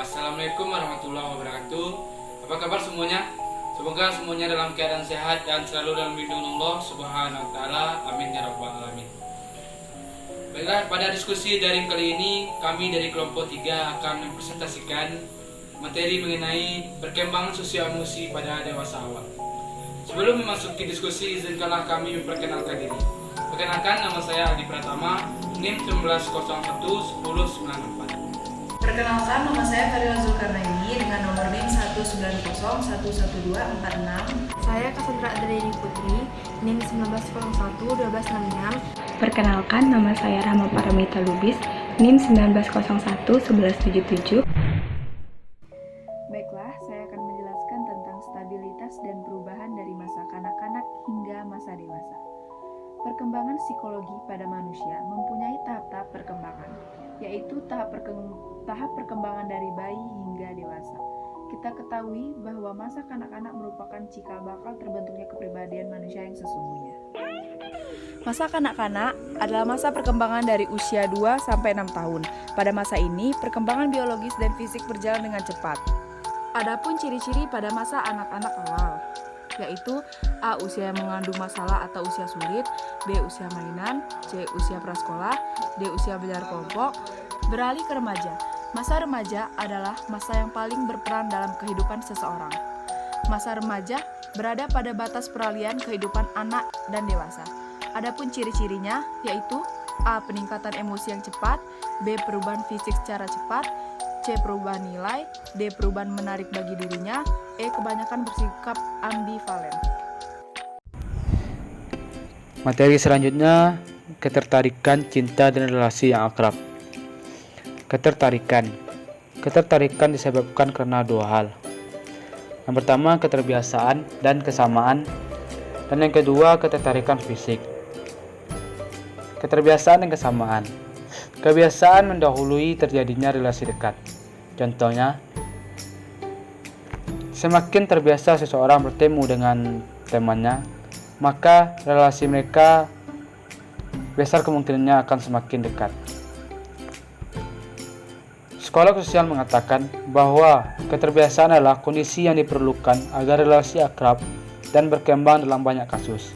Assalamualaikum warahmatullahi wabarakatuh. Apa kabar semuanya? Semoga semuanya dalam keadaan sehat dan selalu dalam lindungan Allah Subhanahu wa taala. Amin ya rabbal alamin. Baiklah, pada diskusi daring kali ini kami dari kelompok 3 akan mempresentasikan materi mengenai perkembangan sosial emosi pada dewasa awal. Sebelum memasuki diskusi, izinkanlah kami memperkenalkan diri. Perkenalkan, nama saya Adi Pratama, NIM 1901 1094. Perkenalkan, nama saya Farila Zulkarnaini dengan nomor NIM 190111246. Saya Cassandra Adriani Putri, NIM 1901-1266. Perkenalkan, nama saya Rahma Paramita Lubis, NIM 1901-1177. Baiklah, saya akan menjelaskan tentang stabilitas dan perubahan dari masa kanak-kanak hingga masa dewasa. Perkembangan psikologi pada manusia mempunyai tahap-tahap perkembangan, yaitu tahap perkembangan dari bayi hingga dewasa. Kita ketahui bahwa masa kanak-kanak merupakan cikal bakal terbentuknya kepribadian manusia yang sesungguhnya. Masa kanak-kanak adalah masa perkembangan dari usia 2 sampai 6 tahun. Pada masa ini, perkembangan biologis dan fisik berjalan dengan cepat. Adapun ciri-ciri pada masa anak-anak awal, yaitu A. Usia yang mengandung masalah atau usia sulit, B. Usia mainan, C. Usia prasekolah, D. Usia belajar kelompok. Beralih ke remaja. Masa remaja adalah masa yang paling berperan dalam kehidupan seseorang. Masa remaja berada pada batas peralihan kehidupan anak dan dewasa. Adapun ciri-cirinya yaitu A. Peningkatan emosi yang cepat, B. Perubahan fisik secara cepat, C. Perubahan nilai, D. Perubahan menarik bagi dirinya, E. Kebanyakan bersikap ambivalen. Materi selanjutnya, ketertarikan, cinta, dan relasi yang akrab. Ketertarikan disebabkan karena dua hal. Yang pertama, keterbiasaan dan kesamaan, dan yang kedua, ketertarikan fisik. Keterbiasaan dan kesamaan. Kebiasaan mendahului terjadinya relasi dekat. Contohnya, semakin terbiasa seseorang bertemu dengan temannya, maka relasi mereka besar kemungkinannya akan semakin dekat. Psikolog sosial mengatakan bahwa keterbiasaan adalah kondisi yang diperlukan agar relasi akrab dan berkembang dalam banyak kasus.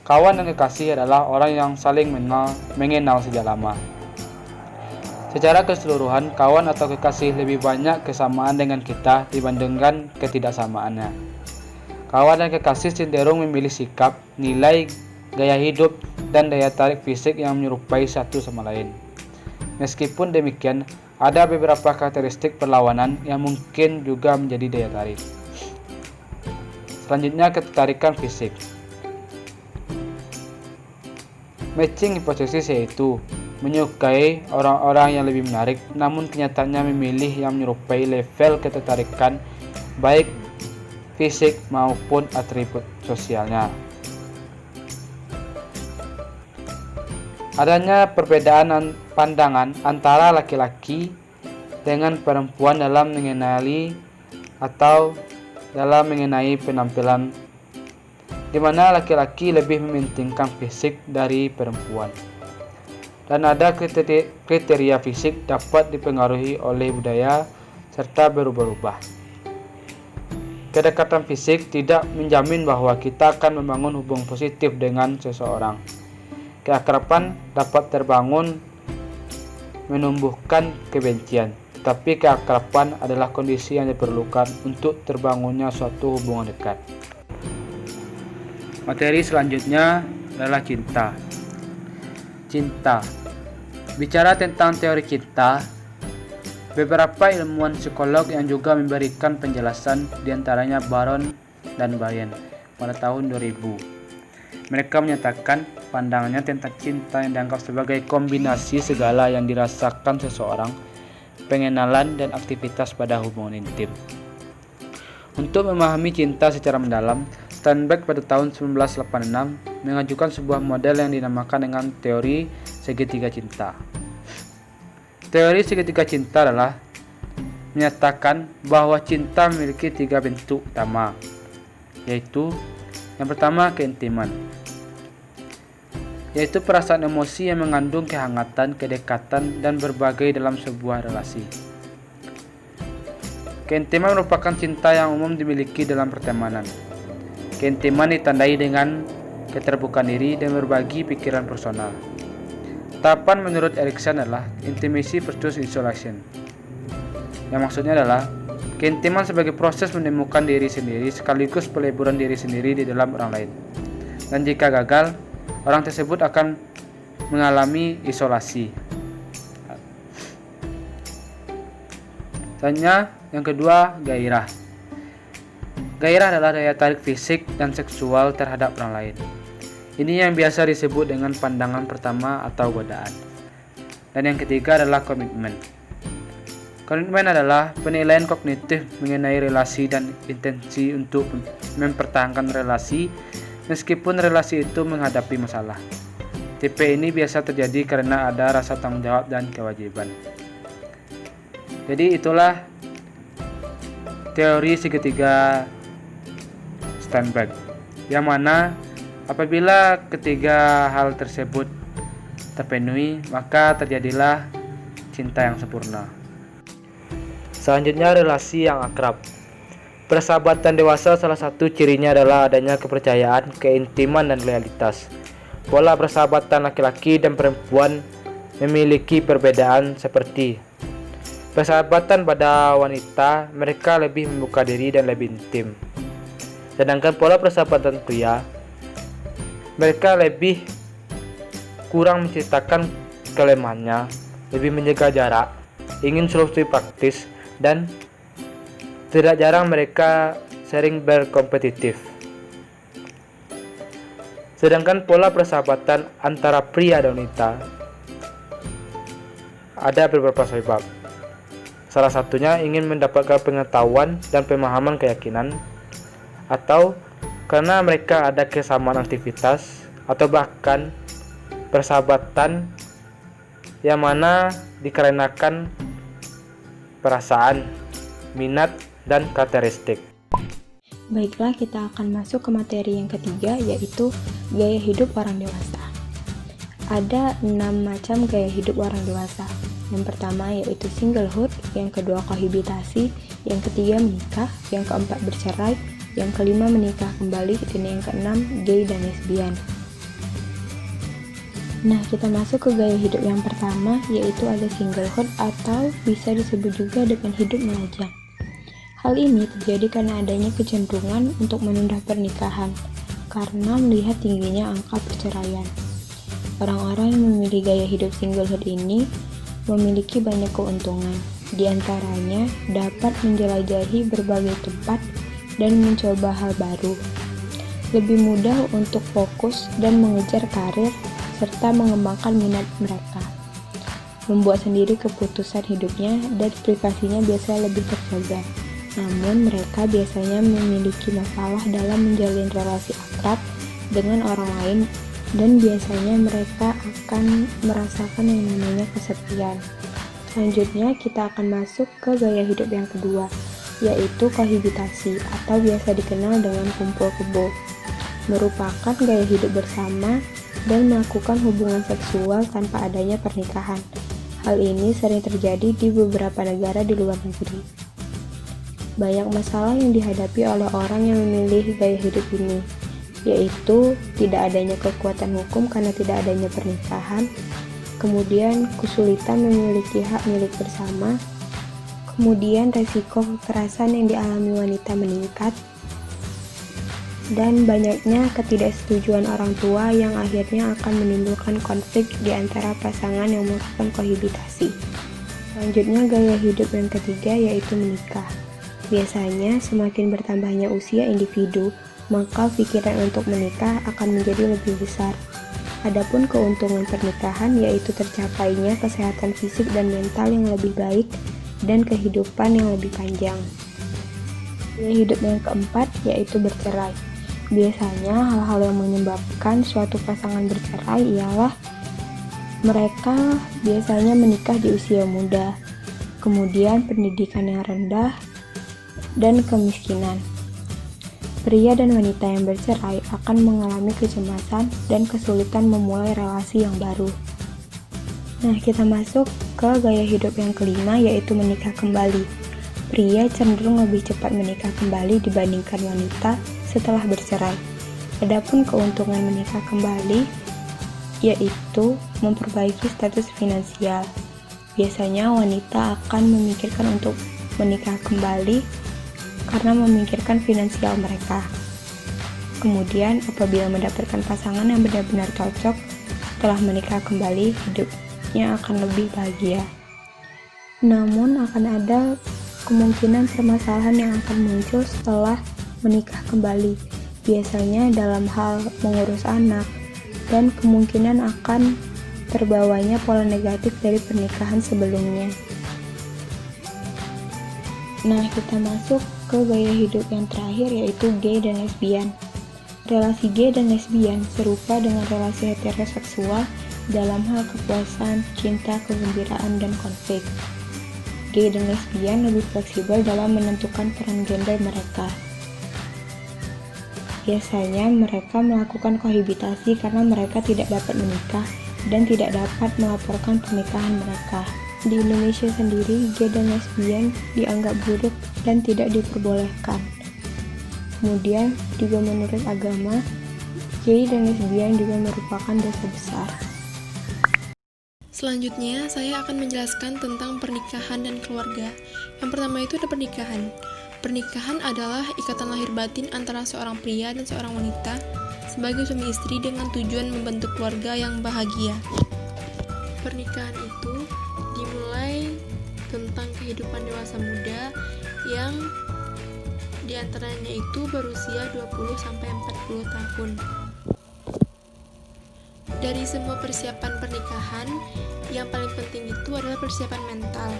Kawan dan kekasih adalah orang yang saling mengenal sejak lama. Secara keseluruhan, kawan atau kekasih lebih banyak kesamaan dengan kita dibandingkan ketidaksamaannya. Kawan dan kekasih cenderung memilih sikap, nilai, gaya hidup, dan daya tarik fisik yang menyerupai satu sama lain. Meskipun demikian, ada beberapa karakteristik perlawanan yang mungkin juga menjadi daya tarik. Selanjutnya, ketertarikan fisik. Matching hipotesis yaitu menyukai orang-orang yang lebih menarik, namun kenyataannya memilih yang menyerupai level ketertarikan baik fisik maupun atribut sosialnya. Adanya perbedaan pandangan antara laki-laki dengan perempuan dalam mengenali atau dalam mengenai penampilan, di mana laki-laki lebih mementingkan fisik dari perempuan. Dan ada kriteria fisik dapat dipengaruhi oleh budaya serta berubah-ubah. Kedekatan fisik tidak menjamin bahwa kita akan membangun hubungan positif dengan seseorang. Keakraban dapat terbangun menumbuhkan kebencian, tetapi keakraban adalah kondisi yang diperlukan untuk terbangunnya suatu hubungan dekat. Materi selanjutnya adalah cinta. Bicara tentang teori cinta, beberapa ilmuwan psikolog yang juga memberikan penjelasan, diantaranya Baron dan Bayen pada tahun 2000. Mereka menyatakan pandangannya tentang cinta yang dianggap sebagai kombinasi segala yang dirasakan seseorang, pengenalan dan aktivitas pada hubungan intim. Untuk memahami cinta secara mendalam, Steinbeck pada tahun 1986 mengajukan sebuah model yang dinamakan dengan teori segitiga cinta. Teori segitiga cinta adalah menyatakan bahwa cinta memiliki 3 bentuk utama, yaitu yang pertama, keintiman, yaitu perasaan emosi yang mengandung kehangatan, kedekatan, dan berbagai dalam sebuah relasi. Keintiman merupakan cinta yang umum dimiliki dalam pertemanan. Keintiman ditandai dengan keterbukaan diri dan berbagi pikiran personal. Tahapan menurut Erikson adalah intimacy versus isolation. Yang maksudnya adalah keintiman sebagai proses menemukan diri sendiri sekaligus peleburan diri sendiri di dalam orang lain. Dan jika gagal, orang tersebut akan mengalami isolasi. Selanjutnya, yang kedua, gairah. Gairah adalah daya tarik fisik dan seksual terhadap orang lain. Ini yang biasa disebut dengan pandangan pertama atau godaan. Dan yang ketiga adalah komitmen. Komitmen adalah penilaian kognitif mengenai relasi dan intensi untuk mempertahankan relasi meskipun relasi itu menghadapi masalah. Tipe ini biasa terjadi karena ada rasa tanggung jawab dan kewajiban. Jadi itulah teori segitiga Steinberg, yang mana apabila ketiga hal tersebut terpenuhi, maka terjadilah cinta yang sempurna. Selanjutnya, relasi yang akrab. Persahabatan dewasa salah satu cirinya adalah adanya kepercayaan, keintiman, dan loyalitas. Pola persahabatan laki-laki dan perempuan memiliki perbedaan seperti persahabatan pada wanita, mereka lebih membuka diri dan lebih intim. Sedangkan pola persahabatan pria, mereka lebih kurang menceritakan kelemahannya, lebih menjaga jarak, ingin solusi praktis, dan tidak jarang mereka sering berkompetitif. Sedangkan pola persahabatan antara pria dan wanita ada beberapa sebab. Salah satunya ingin mendapatkan pengetahuan dan pemahaman keyakinan, atau karena mereka ada kesamaan aktivitas, atau bahkan persahabatan yang mana dikarenakan perasaan, minat, dan karakteristik. Baiklah, kita akan masuk ke materi yang ketiga, yaitu gaya hidup orang dewasa. Ada 6 macam gaya hidup orang dewasa. Yang pertama yaitu singlehood, yang kedua kohabitasi, yang ketiga menikah, yang keempat bercerai, yang kelima menikah kembali, dan yang keenam gay dan lesbian. Nah, kita masuk ke gaya hidup yang pertama, yaitu ada singlehood atau bisa disebut juga dengan hidup melajang. Hal ini terjadi karena adanya kecenderungan untuk menunda pernikahan karena melihat tingginya angka perceraian. Orang-orang yang memilih gaya hidup singlehood ini memiliki banyak keuntungan. Di antaranya dapat menjelajahi berbagai tempat dan mencoba hal baru. Lebih mudah untuk fokus dan mengejar karir serta mengembangkan minat mereka. Membuat sendiri keputusan hidupnya dan privasinya biasanya lebih terjaga. Namun mereka biasanya memiliki masalah dalam menjalin relasi akrab dengan orang lain, dan biasanya mereka akan merasakan yang namanya kesepian. Selanjutnya kita akan masuk ke gaya hidup yang kedua, yaitu kohabitasi atau biasa dikenal dengan kumpul kebo. Merupakan gaya hidup bersama dan melakukan hubungan seksual tanpa adanya pernikahan. Hal ini sering terjadi di beberapa negara di luar negeri. Banyak masalah yang dihadapi oleh orang yang memilih gaya hidup ini, yaitu tidak adanya kekuatan hukum karena tidak adanya pernikahan, kemudian kesulitan memiliki hak milik bersama, kemudian resiko kekerasan yang dialami wanita meningkat, dan banyaknya ketidaksetujuan orang tua yang akhirnya akan menimbulkan konflik di antara pasangan yang melakukan kohabitasi. Selanjutnya gaya hidup yang ketiga yaitu menikah. Biasanya semakin bertambahnya usia individu, maka pikiran untuk menikah akan menjadi lebih besar. Adapun keuntungan pernikahan yaitu tercapainya kesehatan fisik dan mental yang lebih baik dan kehidupan yang lebih panjang. Gaya hidup yang keempat yaitu bercerai. Biasanya hal-hal yang menyebabkan suatu pasangan bercerai ialah mereka biasanya menikah di usia muda, kemudian pendidikan yang rendah, dan kemiskinan. Pria dan wanita yang bercerai akan mengalami kecemasan dan kesulitan memulai relasi yang baru. Nah, kita masuk ke gaya hidup yang kelima yaitu menikah kembali. pria cenderung lebih cepat menikah kembali dibandingkan wanita setelah bercerai. Adapun keuntungan menikah kembali yaitu memperbaiki status finansial. Biasanya wanita akan memikirkan untuk menikah kembali karena memikirkan finansial mereka. Kemudian apabila mendapatkan pasangan yang benar-benar cocok setelah menikah kembali, hidupnya akan lebih bahagia. Namun akan ada kemungkinan permasalahan yang akan muncul setelah menikah kembali, biasanya dalam hal mengurus anak, dan kemungkinan akan terbawanya pola negatif dari pernikahan sebelumnya. Nah, kita masuk ke gaya hidup yang terakhir, yaitu gay dan lesbian. Relasi gay dan lesbian serupa dengan relasi heteroseksual dalam hal kepuasan, cinta, kegembiraan, dan konflik. Gay dan lesbian lebih fleksibel dalam menentukan peran gender mereka. Biasanya mereka melakukan kohabitasi karena mereka tidak dapat menikah dan tidak dapat melaporkan pernikahan mereka. Di Indonesia sendiri, gay dan lesbian dianggap buruk dan tidak diperbolehkan. Kemudian, juga menurut agama, gay dan lesbian juga merupakan dosa besar. Selanjutnya, saya akan menjelaskan tentang pernikahan dan keluarga. Yang pertama itu ada pernikahan. Pernikahan adalah ikatan lahir batin antara seorang pria dan seorang wanita sebagai suami istri dengan tujuan membentuk keluarga yang bahagia. Pernikahan itu dimulai tentang kehidupan dewasa muda yang diantaranya itu berusia 20-40 tahun. Dari semua persiapan pernikahan, yang paling penting itu adalah persiapan mental.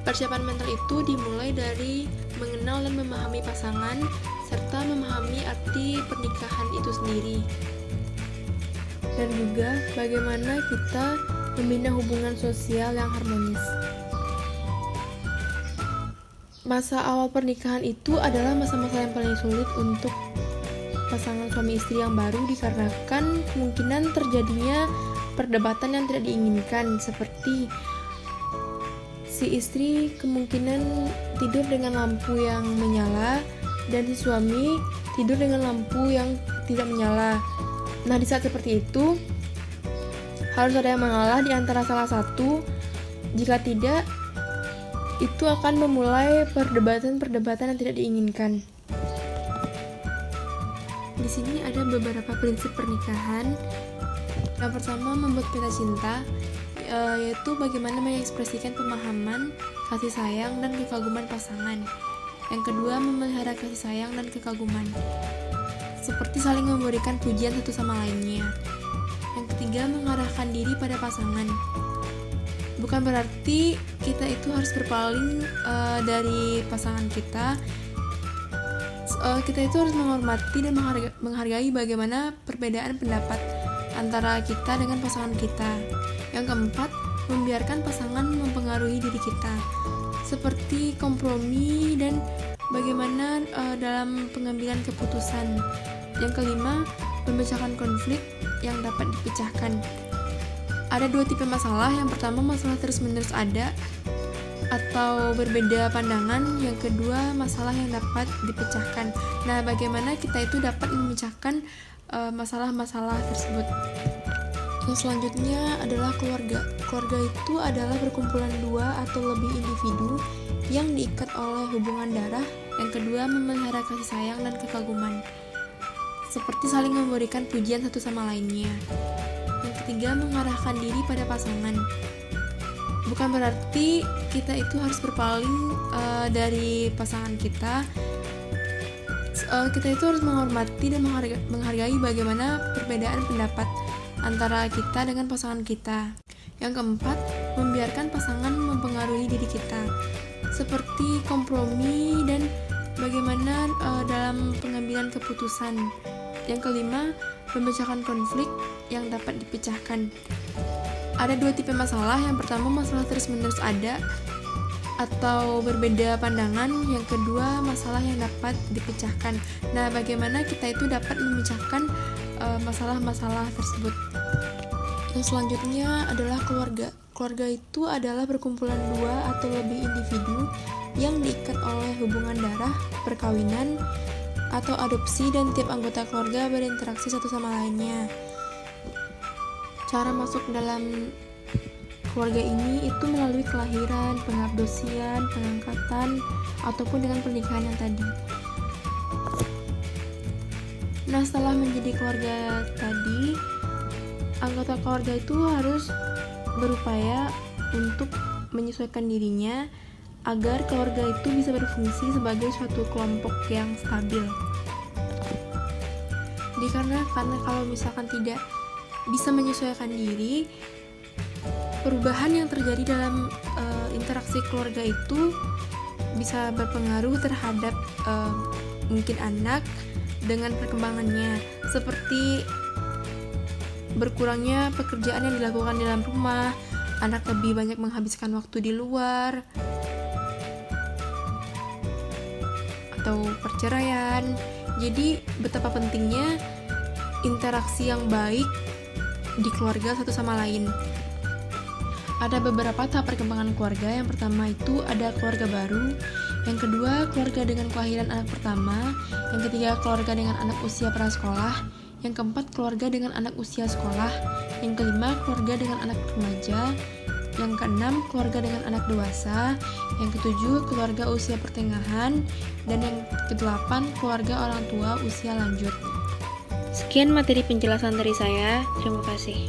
Persiapan mental itu dimulai dari mengenal dan memahami pasangan, serta memahami arti pernikahan itu sendiri. Dan juga bagaimana kita membina hubungan sosial yang harmonis. Masa awal pernikahan itu adalah masa-masa yang paling sulit untuk pasangan suami istri yang baru dikarenakan kemungkinan terjadinya perdebatan yang tidak diinginkan, seperti si istri kemungkinan tidur dengan lampu yang menyala dan si suami tidur dengan lampu yang tidak menyala. Nah, di saat seperti itu harus ada yang mengalah di antara salah satu. Jika tidak, itu akan memulai perdebatan-perdebatan yang tidak diinginkan. Di sini ada beberapa prinsip pernikahan. Yang pertama, membuat peta cinta, yaitu bagaimana mengekspresikan pemahaman, kasih sayang, dan kekaguman pasangan. Yang kedua, memelihara kasih sayang dan kekaguman, seperti saling memberikan pujian satu sama lainnya. Yang ketiga, mengarahkan diri pada pasangan. Bukan berarti kita itu harus berpaling dari pasangan kita. Kita itu harus menghormati dan menghargai bagaimana perbedaan pendapat antara kita dengan pasangan kita. Yang keempat, membiarkan pasangan mempengaruhi diri kita, seperti kompromi dan bagaimana dalam pengambilan keputusan. Yang kelima, memecahkan konflik yang dapat dipecahkan. Ada dua tipe masalah. Yang pertama, masalah terus-menerus ada atau berbeda pandangan. Yang kedua, masalah yang dapat dipecahkan. Nah, bagaimana kita itu dapat memecahkan masalah-masalah tersebut? Yang selanjutnya adalah keluarga. Keluarga itu adalah perkumpulan dua atau lebih individu yang diikat oleh hubungan darah. Yang kedua, memelihara kasih sayang dan kekaguman, seperti saling memberikan pujian satu sama lainnya. Yang ketiga, mengarahkan diri pada pasangan. Bukan berarti kita itu harus berpaling dari pasangan kita. Kita itu harus menghormati dan menghargai bagaimana perbedaan pendapat antara kita dengan pasangan kita. Yang keempat, membiarkan pasangan mempengaruhi diri kita, seperti kompromi dan bagaimana dalam pengambilan keputusan. Yang kelima, memecahkan konflik yang dapat dipecahkan. Ada dua tipe masalah. Yang pertama, masalah terus-menerus ada atau berbeda pandangan. Yang kedua, masalah yang dapat dipecahkan. Nah, bagaimana kita itu dapat memecahkan masalah-masalah tersebut? Yang selanjutnya adalah keluarga. Keluarga itu adalah perkumpulan dua atau lebih individu yang perkawinan atau adopsi, dan tiap anggota keluarga berinteraksi satu sama lainnya. Cara masuk dalam keluarga ini itu melalui kelahiran, pengadopsian, pengangkatan, ataupun dengan pernikahan yang tadi. Nah, setelah menjadi keluarga tadi, anggota keluarga itu harus berupaya untuk menyesuaikan dirinya agar keluarga itu bisa berfungsi sebagai suatu kelompok yang stabil. Karena kalau misalkan tidak bisa menyesuaikan diri, perubahan yang terjadi dalam interaksi keluarga itu bisa berpengaruh terhadap mungkin anak dengan perkembangannya, seperti berkurangnya pekerjaan yang dilakukan di dalam rumah, anak lebih banyak menghabiskan waktu di luar, atau perceraian. Jadi betapa pentingnya interaksi yang baik di keluarga satu sama lain. Ada beberapa tahap perkembangan keluarga. Yang pertama itu ada keluarga baru, yang kedua keluarga dengan kelahiran anak pertama, yang ketiga keluarga dengan anak usia prasekolah, yang keempat keluarga dengan anak usia sekolah, yang kelima keluarga dengan anak remaja, yang keenam keluarga dengan anak dewasa, yang ketujuh keluarga usia pertengahan, dan yang kedelapan keluarga orang tua usia lanjut. Sekian materi penjelasan dari saya. Terima kasih.